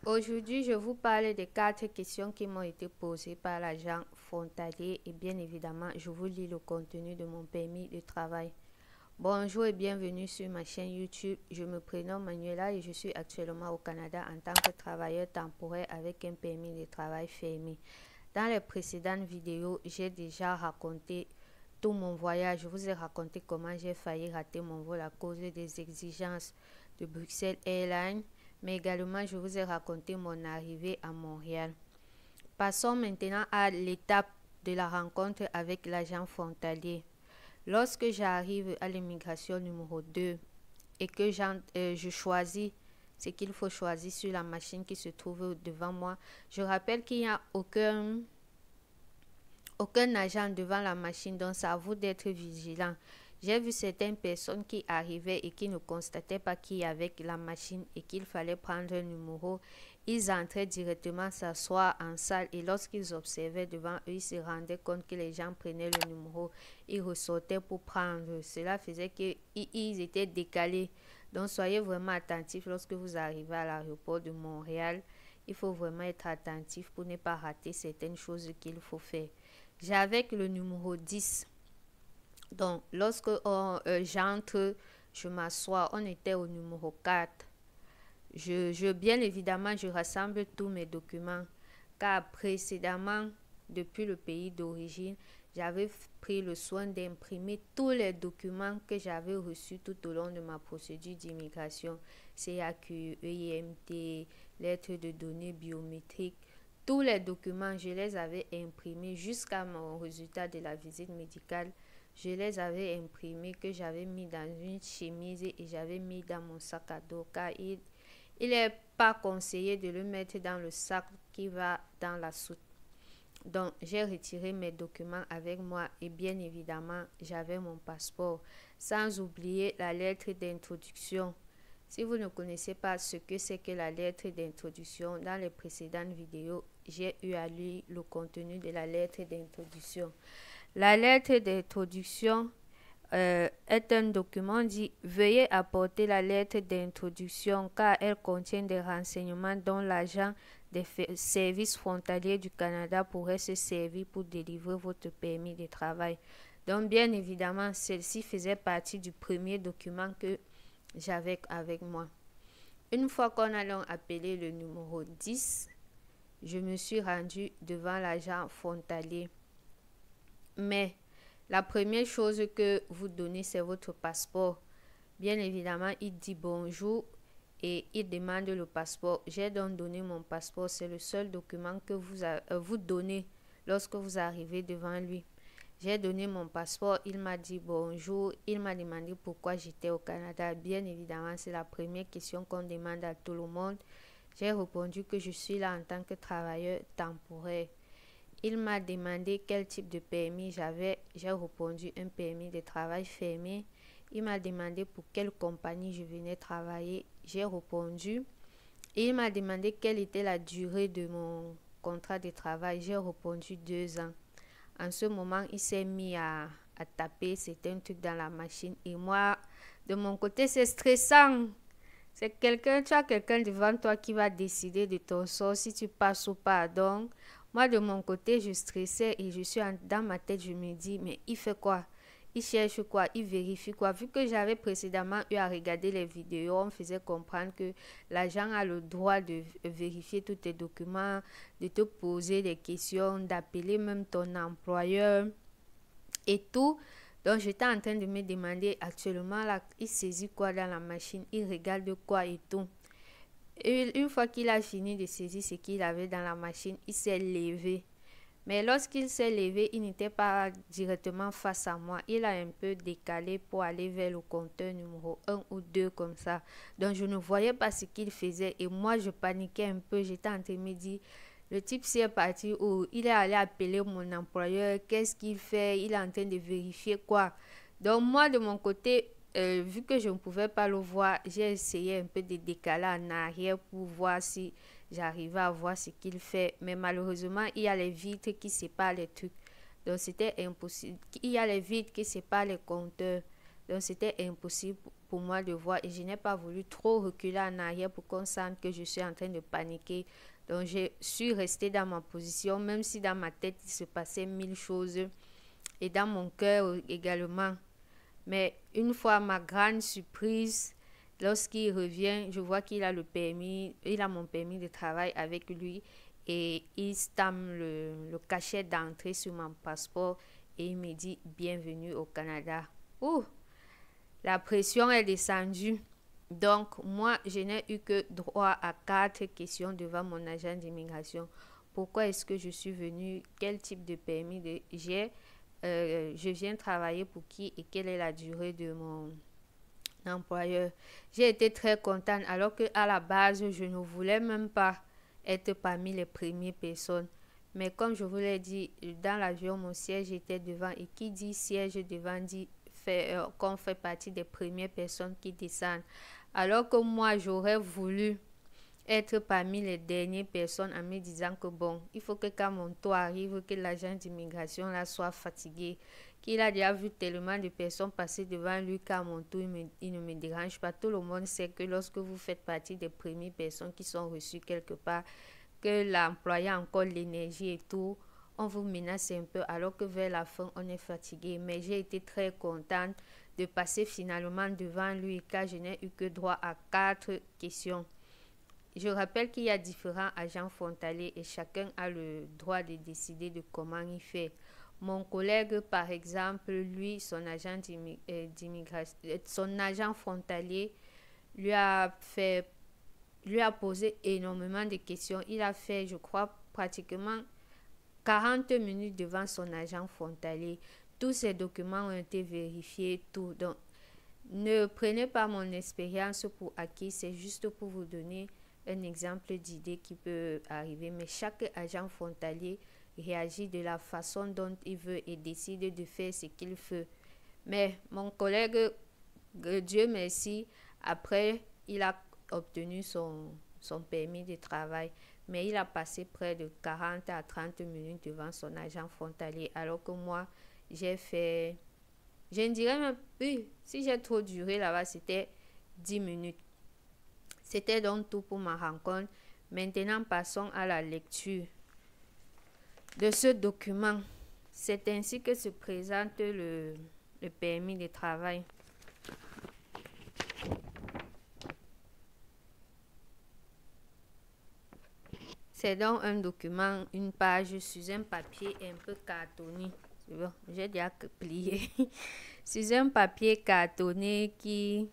Aujourd'hui, je vous parle des 4 questions qui m'ont été posées par l'agent frontalier et bien évidemment, je vous lis le contenu de mon permis de travail. Bonjour et bienvenue sur ma chaîne YouTube. Je me prénomme Manuela et je suis actuellement au Canada en tant que travailleur temporaire avec un permis de travail fermé. Dans les précédentes vidéos, j'ai déjà raconté tout mon voyage. Je vous ai raconté comment j'ai failli rater mon vol à cause des exigences de Bruxelles Airlines, mais également je vous ai raconté mon arrivée à Montréal. Passons maintenant à l'étape de la rencontre avec l'agent frontalier. Lorsque j'arrive à l'immigration numéro 2 et que je choisis ce qu'il faut choisir sur la machine qui se trouve devant moi, je rappelle qu'il n'y a aucun agent devant la machine, donc c'est à vous d'être vigilant. J'ai vu certaines personnes qui arrivaient et qui ne constataient pas qui y avait la machine et qu'il fallait prendre un numéro. Ils entraient directement s'asseoir en salle et lorsqu'ils observaient devant eux, ils se rendaient compte que les gens prenaient le numéro. Ils ressortaient pour prendre. Cela faisait qu'ils étaient décalés. Donc soyez vraiment attentifs lorsque vous arrivez à l'aéroport de Montréal. Il faut vraiment être attentif pour ne pas rater certaines choses qu'il faut faire. J'avais le numéro 10. Donc, lorsque j'entre, je m'assois, on était au numéro 4. Bien évidemment, je rassemble tous mes documents. Car précédemment, depuis le pays d'origine, j'avais pris le soin d'imprimer tous les documents que j'avais reçus tout au long de ma procédure d'immigration. CAQ, EIMT, lettres de données biométriques. Tous les documents, je les avais imprimés jusqu'à mon résultat de la visite médicale. Je les avais imprimés que j'avais mis dans une chemise et j'avais mis dans mon sac à dos car il n'est pas conseillé de le mettre dans le sac qui va dans la soute. Donc, j'ai retiré mes documents avec moi et bien évidemment, j'avais mon passeport. Sans oublier la lettre d'introduction. Si vous ne connaissez pas ce que c'est que la lettre d'introduction, dans les précédentes vidéos, j'ai eu à lire le contenu de la lettre d'introduction. La lettre d'introduction est un document dit « Veuillez apporter la lettre d'introduction car elle contient des renseignements dont l'agent des services frontaliers du Canada pourrait se servir pour délivrer votre permis de travail. » Donc bien évidemment, celle-ci faisait partie du premier document que j'avais avec moi. Une fois qu'on a donc appelé le numéro 10, je me suis rendue devant l'agent frontalier. Mais la première chose que vous donnez, c'est votre passeport. Bien évidemment, il dit bonjour et il demande le passeport. J'ai donc donné mon passeport. C'est le seul document que vous donnez lorsque vous arrivez devant lui. J'ai donné mon passeport. Il m'a dit bonjour. Il m'a demandé pourquoi j'étais au Canada. Bien évidemment, c'est la première question qu'on demande à tout le monde. J'ai répondu que je suis là en tant que travailleur temporaire. Il m'a demandé quel type de permis j'avais. J'ai répondu un permis de travail fermé. Il m'a demandé pour quelle compagnie je venais travailler. J'ai répondu. Il m'a demandé quelle était la durée de mon contrat de travail. J'ai répondu 2 ans. En ce moment, il s'est mis à taper certains trucs dans la machine. Et moi, de mon côté, c'est stressant. Tu as quelqu'un devant toi qui va décider de ton sort si tu passes ou pas. Donc, moi, de mon côté, je stressais et dans ma tête, je me dis, mais il fait quoi? Il cherche quoi? Il vérifie quoi? Vu que j'avais précédemment eu à regarder les vidéos, on me faisait comprendre que l'agent a le droit de vérifier tous tes documents, de te poser des questions, d'appeler même ton employeur et tout. Donc, j'étais en train de me demander actuellement, là, il saisit quoi dans la machine? Il regarde quoi et tout. Et une fois qu'il a fini de saisir ce qu'il avait dans la machine, il s'est levé. Mais lorsqu'il s'est levé, il n'était pas directement face à moi. Il a un peu décalé pour aller vers le compteur numéro 1 ou 2 comme ça. Donc, je ne voyais pas ce qu'il faisait. Et moi, je paniquais un peu. J'étais en train de me dire, le type s'est parti où il est allé appeler mon employeur. Qu'est-ce qu'il fait? Il est en train de vérifier quoi? Donc, moi, de mon côté, vu que je ne pouvais pas le voir, j'ai essayé un peu de décaler en arrière pour voir si j'arrivais à voir ce qu'il fait. Mais malheureusement, il y a les vitres qui séparent les trucs. Donc, c'était impossible. Il y a les vitres qui séparent les compteurs. Donc, c'était impossible pour moi de voir et je n'ai pas voulu trop reculer en arrière pour qu'on sente que je suis en train de paniquer. Donc, je suis restée dans ma position, même si dans ma tête, il se passait mille choses et dans mon cœur également. Mais une fois, ma grande surprise, lorsqu'il revient, je vois qu'il a le permis, il a mon permis de travail avec lui et il stampe le cachet d'entrée sur mon passeport et il me dit bienvenue au Canada. Ouh, la pression est descendue. Donc, moi, je n'ai eu que droit à 4 questions devant mon agent d'immigration. Pourquoi est-ce que je suis venue? Quel type de permis j'ai? Je viens travailler pour qui et quelle est la durée de mon employeur? J'ai été très contente alors que à la base, je ne voulais même pas être parmi les premières personnes. Mais comme je vous l'ai dit, dans l'avion, mon siège était devant et qui dit siège devant dit qu'on fait partie des premières personnes qui descendent. Alors que moi, j'aurais voulu être parmi les dernières personnes en me disant que bon, il faut que quand mon tour arrive, que l'agent d'immigration là soit fatigué, qu'il a déjà vu tellement de personnes passer devant lui qu'à mon tour, il ne me dérange pas. Tout le monde sait que lorsque vous faites partie des premières personnes qui sont reçues quelque part, que l'employé a encore l'énergie et tout, on vous menace un peu alors que vers la fin, on est fatigué. Mais j'ai été très contente de passer finalement devant lui car je n'ai eu que droit à 4 questions. Je rappelle qu'il y a différents agents frontaliers et chacun a le droit de décider de comment il fait. Mon collègue, par exemple, lui, son agent d'immigration, son agent frontalier lui a posé énormément de questions. Il a fait, je crois, pratiquement 40 minutes devant son agent frontalier. Tous ces documents ont été vérifiés, tout. Donc, ne prenez pas mon expérience pour acquis, c'est juste pour vous donner un exemple d'idée qui peut arriver. Mais chaque agent frontalier réagit de la façon dont il veut et décide de faire ce qu'il veut. Mais mon collègue, Dieu merci, après, il a obtenu son permis de travail. Mais il a passé près de 40 à 30 minutes devant son agent frontalier. Alors que moi, j'ai fait... Je ne dirais même plus, si j'ai trop duré là-bas, c'était 10 minutes. C'était donc tout pour ma rencontre. Maintenant, passons à la lecture de ce document. C'est ainsi que se présente le permis de travail. C'est donc un document, une page sur un papier un peu cartonné. Bon, j'ai déjà plié. Sur un papier cartonné qui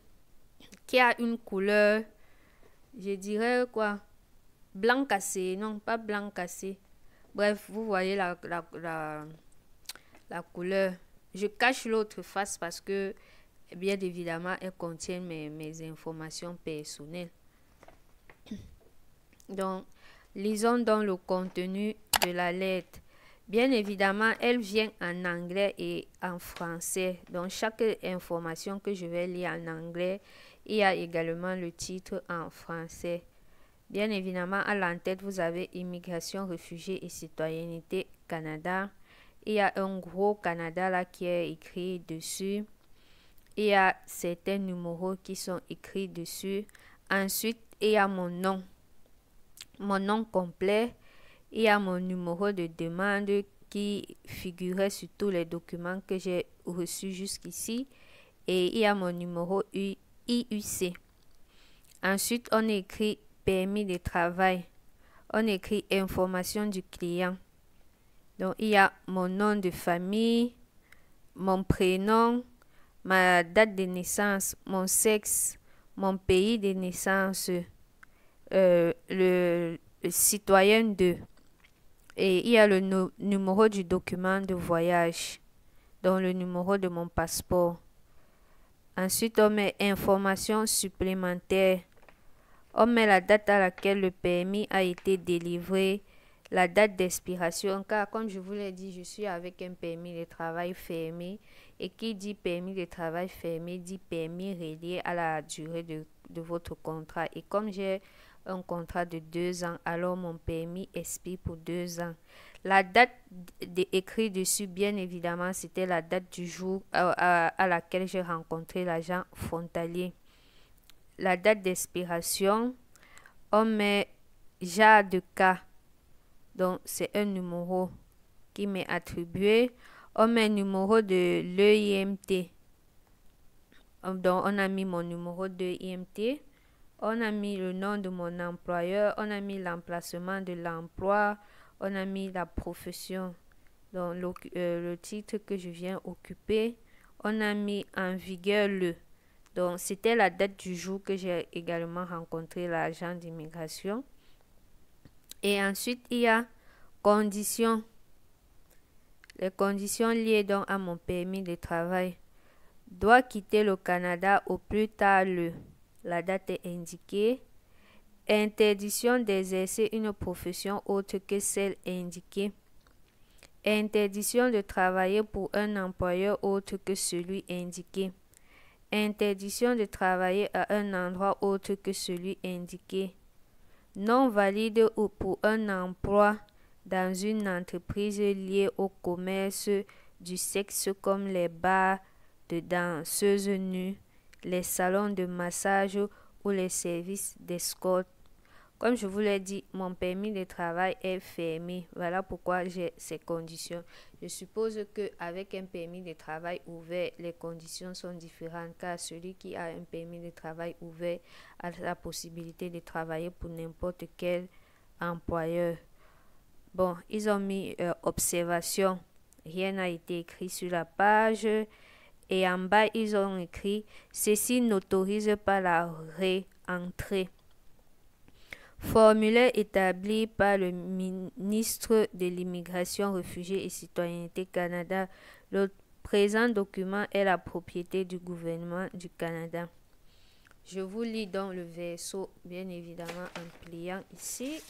a une couleur, je dirais quoi, blanc cassé, non pas blanc cassé. Bref, vous voyez la couleur. Je cache l'autre face parce que, bien évidemment, elle contient mes informations personnelles. Donc, lisons donc le contenu de la lettre. Bien évidemment, elle vient en anglais et en français. Donc, chaque information que je vais lire en anglais, il y a également le titre en français. Bien évidemment, à l'entête, vous avez Immigration, réfugiés et citoyenneté Canada. Il y a un gros Canada là qui est écrit dessus. Il y a certains numéros qui sont écrits dessus. Ensuite, il y a mon nom complet. Il y a mon numéro de demande qui figurait sur tous les documents que j'ai reçus jusqu'ici. Et il y a mon numéro IUC. Ensuite, on écrit permis de travail. On écrit information du client. Donc, il y a mon nom de famille, mon prénom, ma date de naissance, mon sexe, mon pays de naissance, le citoyen 2. Et il y a le numéro du document de voyage, donc le numéro de mon passeport. Ensuite, on met informations supplémentaires. On met la date à laquelle le permis a été délivré, la date d'expiration, car comme je vous l'ai dit, je suis avec un permis de travail fermé. Et qui dit permis de travail fermé dit permis relié à la durée de votre contrat. Et comme j'ai un contrat de 2 ans, alors mon permis expire pour 2 ans. La date écrite dessus, bien évidemment, c'était la date du jour à laquelle j'ai rencontré l'agent frontalier. La date d'expiration, on met JAR de cas, donc c'est un numéro qui m'est attribué. On met le numéro de l'EIMT, donc on a mis mon numéro de IMT. On a mis le nom de mon employeur, on a mis l'emplacement de l'emploi, on a mis la profession, donc le titre que je viens occuper. On a mis en vigueur le. Donc c'était la date du jour que j'ai également rencontré l'agent d'immigration. Et ensuite il y a conditions. Les conditions liées donc à mon permis de travail. Doit quitter le Canada au plus tard le. La date est indiquée. Interdiction d'exercer une profession autre que celle indiquée. Interdiction de travailler pour un employeur autre que celui indiqué. Interdiction de travailler à un endroit autre que celui indiqué. Non valide ou pour un emploi dans une entreprise liée au commerce du sexe comme les bars de danseuses nues, les salons de massage ou les services d'escorte. Comme je vous l'ai dit, mon permis de travail est fermé. Voilà pourquoi j'ai ces conditions. Je suppose qu'avec un permis de travail ouvert, les conditions sont différentes car celui qui a un permis de travail ouvert a la possibilité de travailler pour n'importe quel employeur. Bon, ils ont mis observation. Rien n'a été écrit sur la page. Et en bas, ils ont écrit « Ceci n'autorise pas la réentrée ». Formulaire établi par le ministre de l'Immigration, Réfugiés et Citoyenneté Canada. Le présent document est la propriété du gouvernement du Canada. Je vous lis donc le verso, bien évidemment, en pliant ici.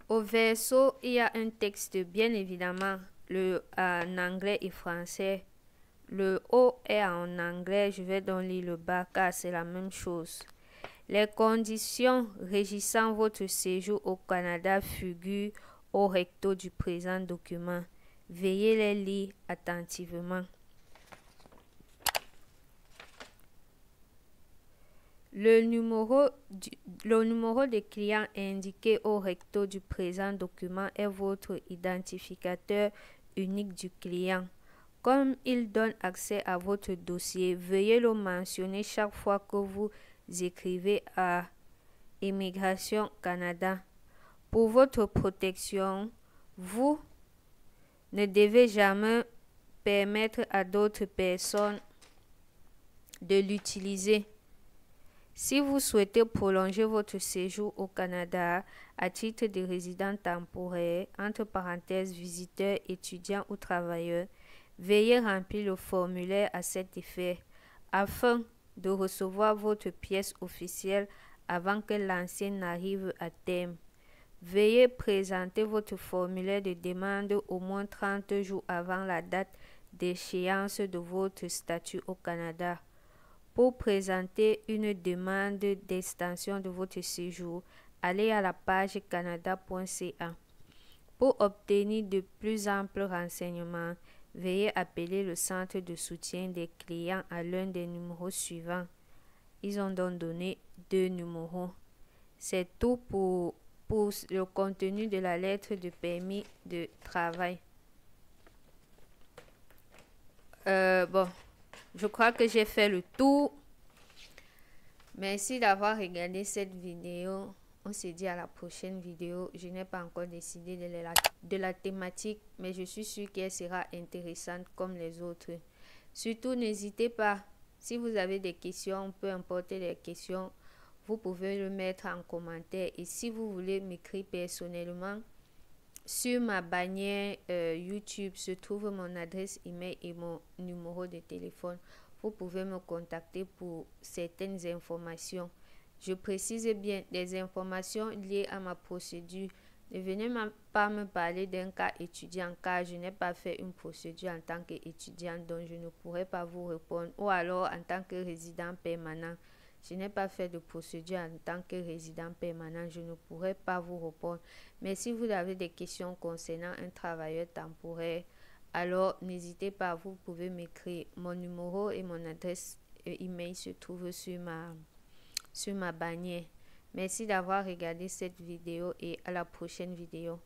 Au verso, il y a un texte, bien évidemment, en anglais et français. Le haut est en anglais, je vais donc lire le bas car c'est la même chose. Les conditions régissant votre séjour au Canada figurent au recto du présent document. Veuillez les lire attentivement. Le numéro de client indiqué au recto du présent document est votre identificateur unique du client. Comme il donne accès à votre dossier, veuillez le mentionner chaque fois que vous écrivez à Immigration Canada. Pour votre protection, vous ne devez jamais permettre à d'autres personnes de l'utiliser. Si vous souhaitez prolonger votre séjour au Canada à titre de résident temporaire, entre parenthèses visiteur, étudiant ou travailleur, veuillez remplir le formulaire à cet effet afin de recevoir votre pièce officielle avant que l'ancienne n'arrive à terme. Veuillez présenter votre formulaire de demande au moins 30 jours avant la date d'échéance de votre statut au Canada. Pour présenter une demande d'extension de votre séjour, allez à la page canada.ca. Pour obtenir de plus amples renseignements, veuillez appeler le centre de soutien des clients à l'un des numéros suivants. Ils ont donc donné 2 numéros. C'est tout pour le contenu de la lettre de permis de travail. Bon, je crois que j'ai fait le tour. Merci d'avoir regardé cette vidéo. On se dit à la prochaine vidéo. Je n'ai pas encore décidé de la thématique, mais je suis sûre qu'elle sera intéressante comme les autres. Surtout, n'hésitez pas. Si vous avez des questions, peu importe les questions, vous pouvez le mettre en commentaire. Et si vous voulez m'écrire personnellement, sur ma bannière YouTube se trouve mon adresse email et mon numéro de téléphone. Vous pouvez me contacter pour certaines informations. Je précise bien des informations liées à ma procédure. Ne venez pas me parler d'un cas étudiant car je n'ai pas fait une procédure en tant qu'étudiant donc je ne pourrai pas vous répondre. Ou alors en tant que résident permanent, Je n'ai pas fait de procédure en tant que résident permanent. Je ne pourrai pas vous répondre. Mais si vous avez des questions concernant un travailleur temporaire, alors n'hésitez pas, vous pouvez m'écrire. Mon numéro et mon adresse email se trouvent sur ma bannière. Merci d'avoir regardé cette vidéo et à la prochaine vidéo.